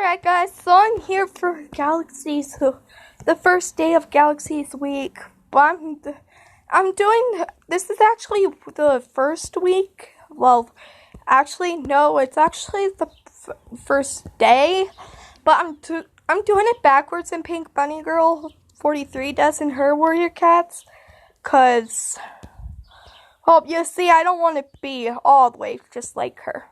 Alright guys, so I'm here for Galaxies, the first day of Galaxies week. But I'm doing, this is actually the first week. Well, actually, no, it's actually the first day. But I'm doing it backwards in Pink Bunny Girl 43 does in her Warrior Cats. Cause, well, you see, I don't want to be all the way just like her.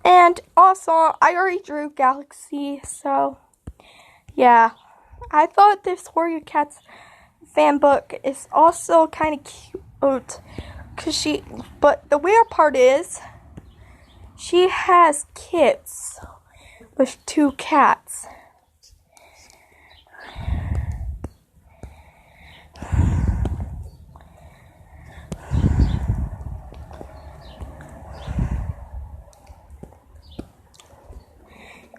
And also, I already drew Galaxy, so yeah. I thought this Warrior Cats fan book is also kind of cute, but the weird part is, she has kits with 2 cats.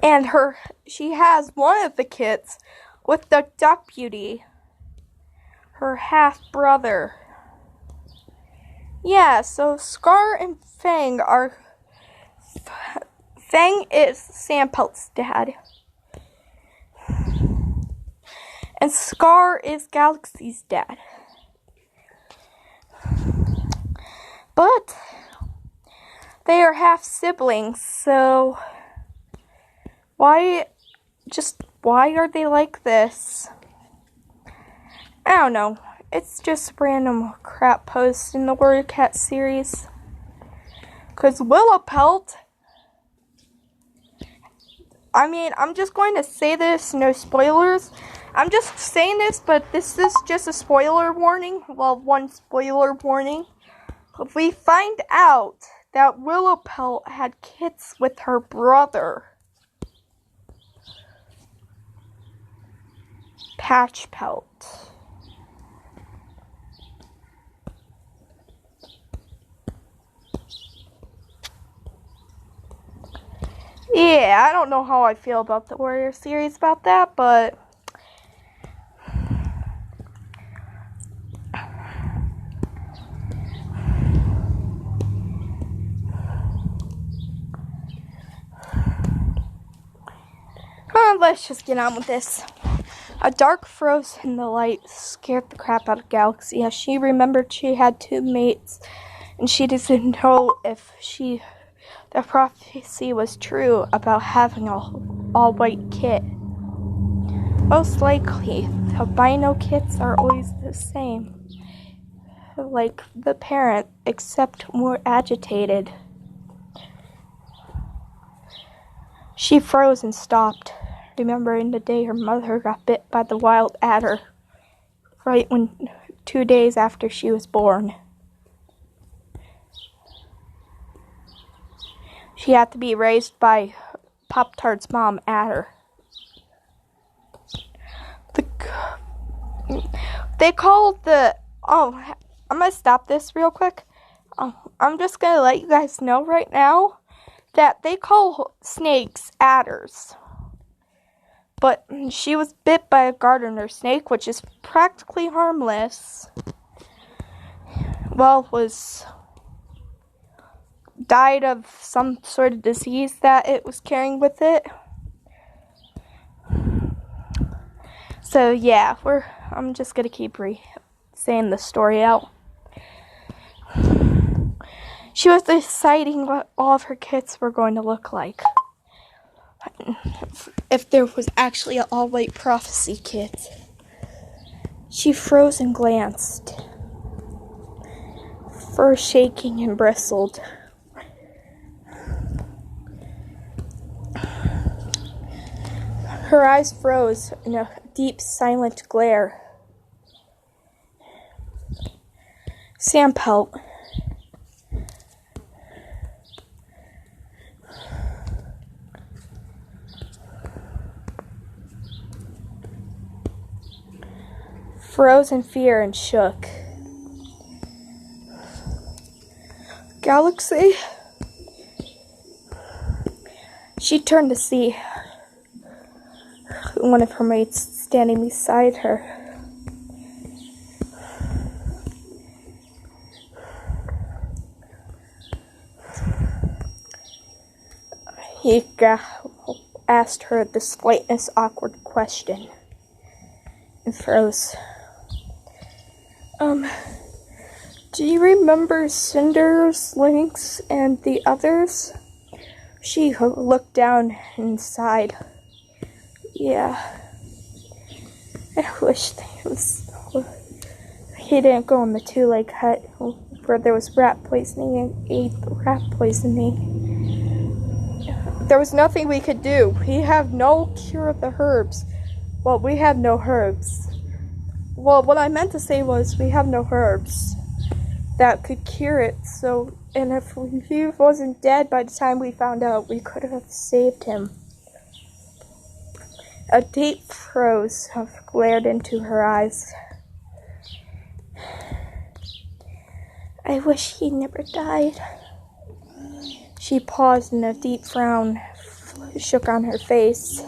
And she has one of the kits with the Duck Beauty, her half-brother. Yeah, so Scar and Fang are... Fang is Sandpelt's dad. And Scar is Galaxy's dad. But they are half-siblings, so... Why are they like this? I don't know. It's just random crap posts in the Warrior Cat series. Cause Willowpelt, I mean, I'm just going to say this, no spoilers. I'm just saying this, but this is just a spoiler warning. Well, one spoiler warning. If we find out that Willowpelt had kids with her brother, Patchpelt. Yeah, I don't know how I feel about the Warrior series about that, but let's just get on with this. A dark froze in the light scared the crap out of Galaxy as she remembered she had 2 mates and she didn't know if the prophecy was true about having an all-white kit. Most likely, albino kits are always the same, like the parent, except more agitated. She froze and stopped, remembering the day her mother got bit by the wild adder, right 2 days after she was born. She had to be raised by Pop-Tart's mom, Adder. They called I'm gonna stop this real quick. I'm just gonna let you guys know right now that they call snakes adders. But she was bit by a gardener snake, which is practically harmless. Well, died of some sort of disease that it was carrying with it. So yeah, I'm just gonna keep saying the story out. She was deciding what all of her kits were going to look like. If there was actually an all-white prophecy kit. She froze and glanced, fur shaking and bristled. Her eyes froze in a deep, silent glare. Sandpelt. Froze in fear and shook. Galaxy? She turned to see one of her mates standing beside her. He asked her the slightest awkward question and froze. Do you remember Cinders, Lynx, and the others? She looked down and sighed. Yeah. I wish he didn't go in the two-leg hut where there was rat poisoning and ate rat poisoning. There was nothing we could do. We have no cure of the herbs. Well, we have no herbs. Well, what I meant to say was we have no herbs that could cure it. So, and if he wasn't dead by the time we found out, we could have saved him. A deep froze glared into her eyes. I wish he never died. She paused and a deep frown shook on her face.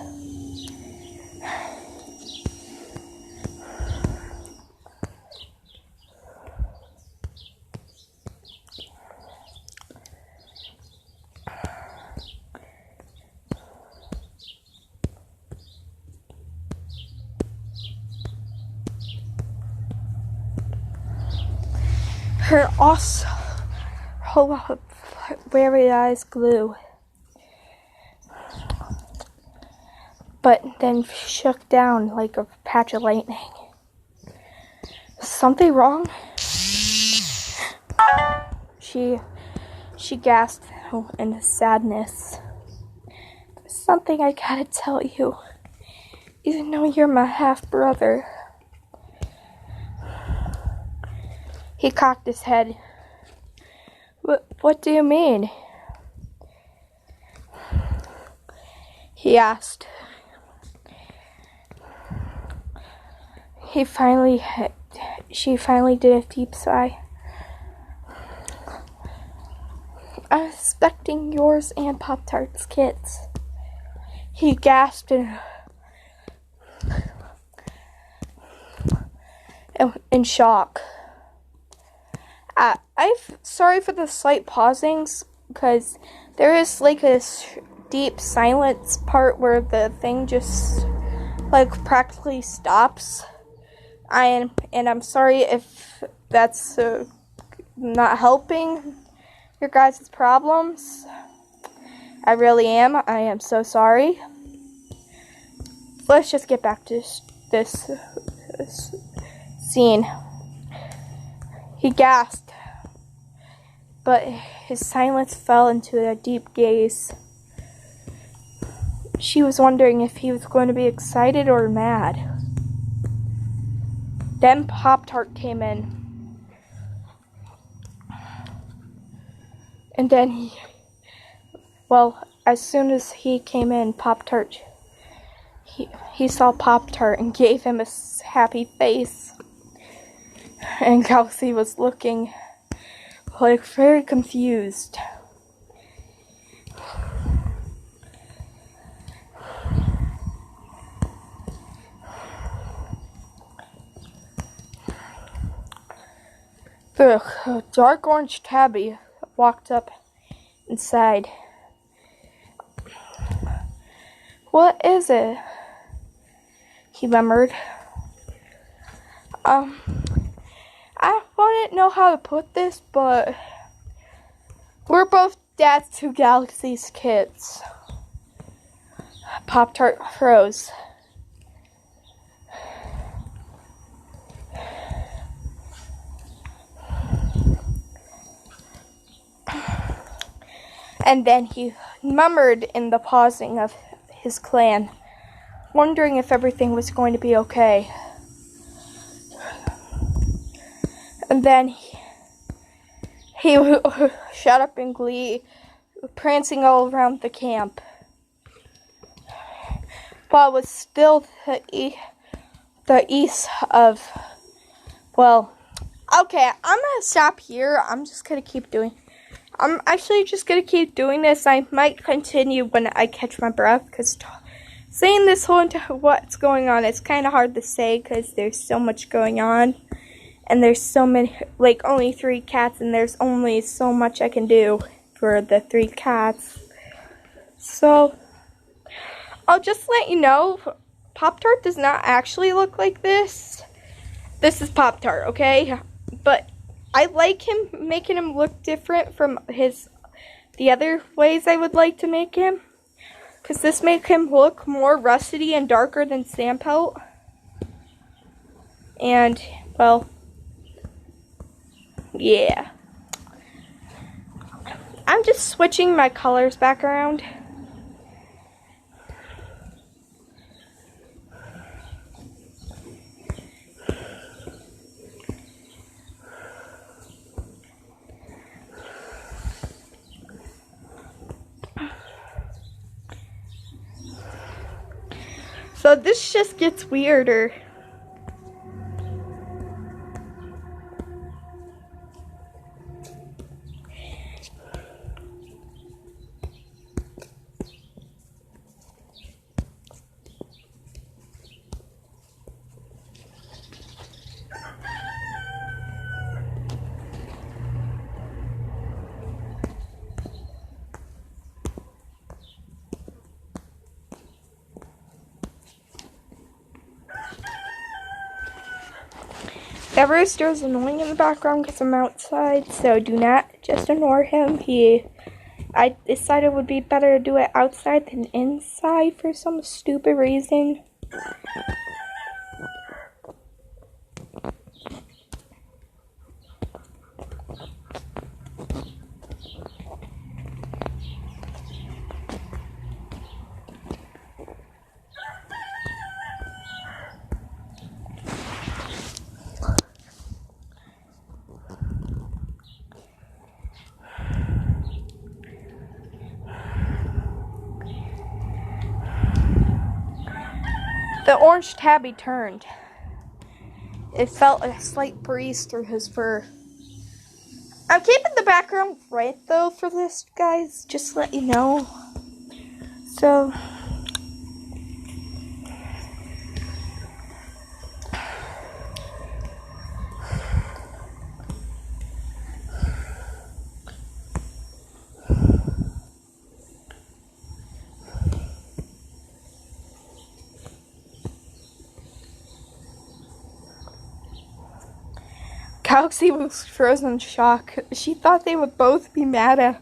Her weary eyes glue, but then shook down like a patch of lightning. Something wrong? She gasped in sadness. There's something I gotta tell you, even though you're my half-brother. He cocked his head. What do you mean? He asked. She finally did a deep sigh. I'm expecting yours and Pop-Tart's kids. He gasped in shock. I'm sorry for the slight pausings, because there is like this deep silence part where the thing just like practically stops. And I'm sorry if that's not helping your guys' problems. I really am. I am so sorry. Let's just get back to this scene. He gasped, but his silence fell into a deep gaze. She was wondering if he was going to be excited or mad. Then Pop-Tart came in. And then as soon as he came in, Pop-Tart, he saw Pop-Tart and gave him a happy face. And Galaxy was looking like very confused. The dark orange tabby walked up inside. What is it? He murmured. I wouldn't know how to put this, but we're both Dad's two Galaxy's kids. Pop-Tart froze. And then he murmured in the pausing of his clan, wondering if everything was going to be okay. And then he shot up in glee, prancing all around the camp. While it was still the east of, okay, I'm going to stop here. I'm actually just going to keep doing this. I might continue when I catch my breath, because saying this whole entire what's going on, it's kind of hard to say, because there's so much going on. And there's so many, like only 3 cats, and there's only so much I can do for the 3 cats. So, I'll just let you know, Pop-Tart does not actually look like this. This is Pop-Tart, okay? But I like him, making him look different from the other ways I would like to make him. Because this makes him look more rusty and darker than Sandpelt. And, well, yeah. I'm just switching my colors back around. So this just gets weirder. That rooster is annoying in the background because I'm outside, so do not just ignore him. I decided it would be better to do it outside than inside for some stupid reason. The orange tabby turned. It felt a slight breeze through his fur. I'm keeping the background bright though for this, guys, just to let you know. So, Galaxy was frozen in shock. She thought they would both be mad at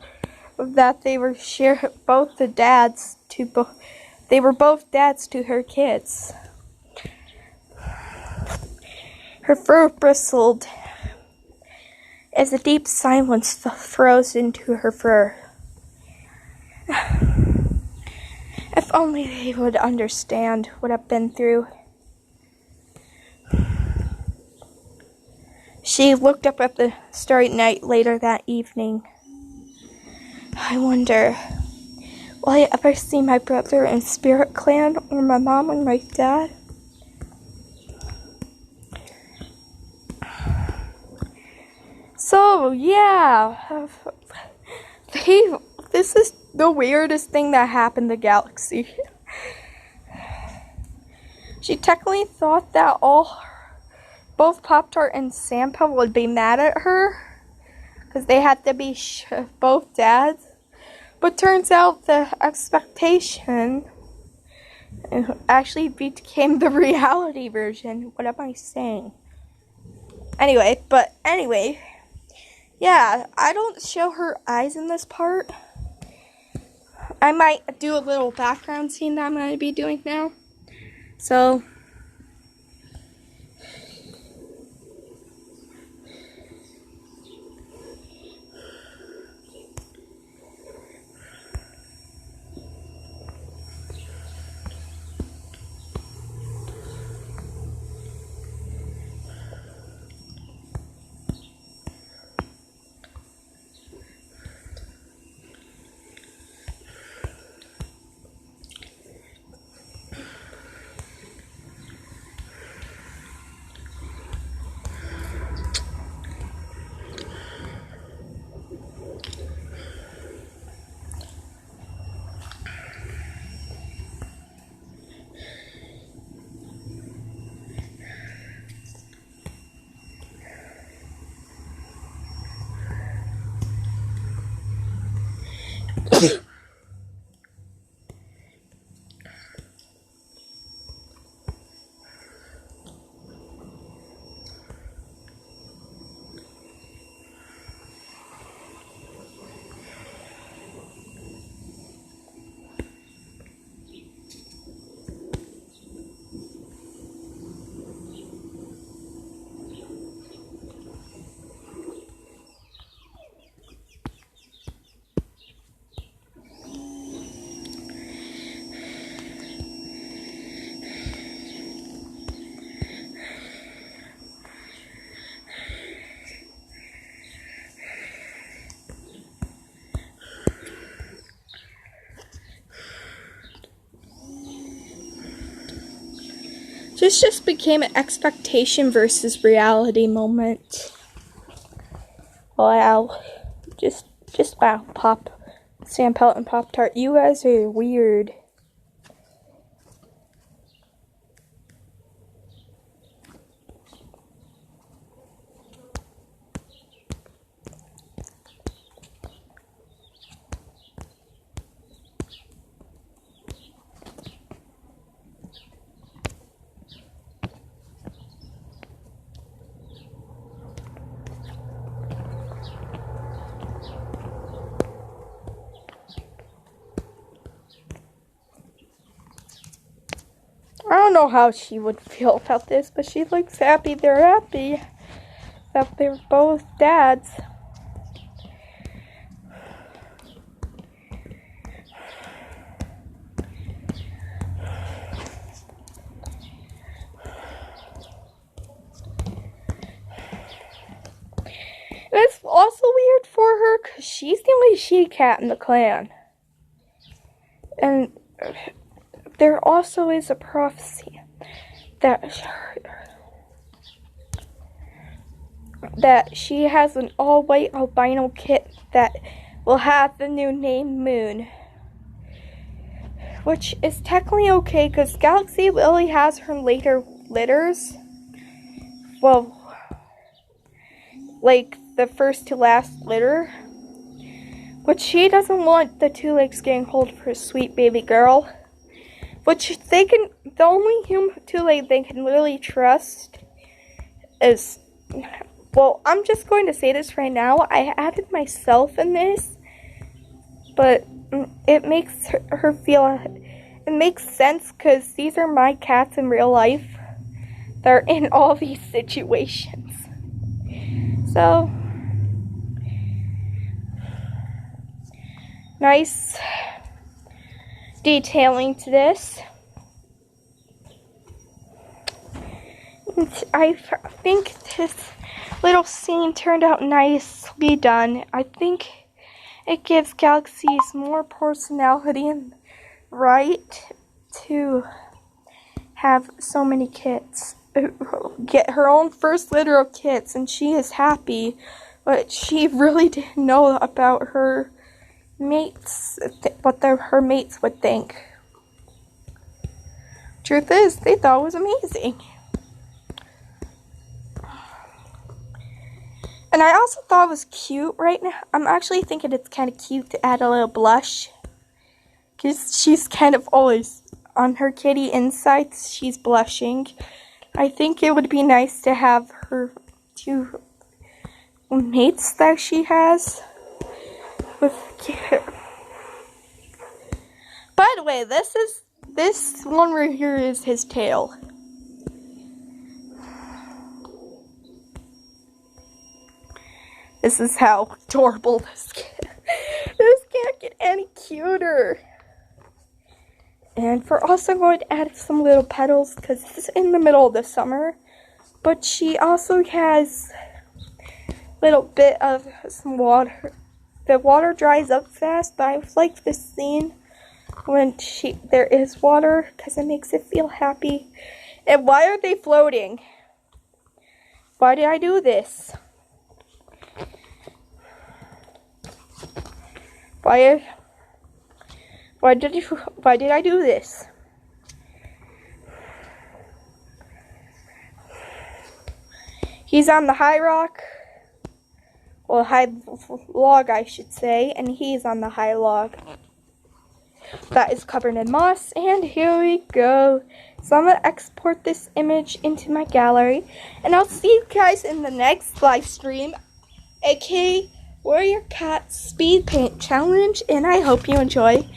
that they were they were both dads to her kids. Her fur bristled as a deep silence froze into her fur. If only they would understand what I've been through. She looked up at the starry night later that evening. I wonder, will I ever see my brother in Spirit Clan, or my mom and my dad? So, yeah. This is the weirdest thing that happened to Galaxy. She technically thought that both Pop-Tart and Sandpelt would be mad at her because they had to be both dads. But turns out the expectation actually became the reality version. What am I saying? Anyway, yeah, I don't show her eyes in this part. I might do a little background scene that I'm going to be doing now. So, This just became an expectation versus reality moment. Wow. Just wow. Sam Pelt and Pop-Tart. You guys are weird. I don't know how she would feel about this, but she looks happy. They're happy that they're both dads. And it's also weird for her because she's the only she-cat in the clan. And there also is a prophecy that she has an all-white albino kit that will have the new name Moon. Which is technically okay because Galaxy Lily has her later litters. Well, like the first to last litter. But she doesn't want the two legs getting hold of her sweet baby girl. Which they can, the only human two-leg they can really trust is, well, I'm just going to say this right now. I added myself in this, but it makes her feel, it makes sense because these are my cats in real life. They're in all these situations. So, nice detailing to this. I think this little scene turned out nicely done. I think it gives Galaxies more personality and right to have so many kits. Get her own first litter of kits, and she is happy, but she really didn't know about her mates, what her mates would think. Truth is, they thought it was amazing. And I also thought it was cute right now. I'm actually thinking it's kind of cute to add a little blush. Because she's kind of always on her kitty insides. She's blushing. I think it would be nice to have her two mates that she has. By the way, this one right here is his tail. This is how adorable this can't get any cuter. And we're also going to add some little petals because this is in the middle of the summer. But she also has a little bit of some water. The water dries up fast, but I like this scene when there is water because it makes it feel happy. And why are they floating? Why did I do this? Why did I do this? He's on the high rock. Well, high log, I should say, and he's on the high log that is covered in moss. And here we go. So I'm going to export this image into my gallery, and I'll see you guys in the next live stream, aka Warrior Cat Speed Paint Challenge, and I hope you enjoy.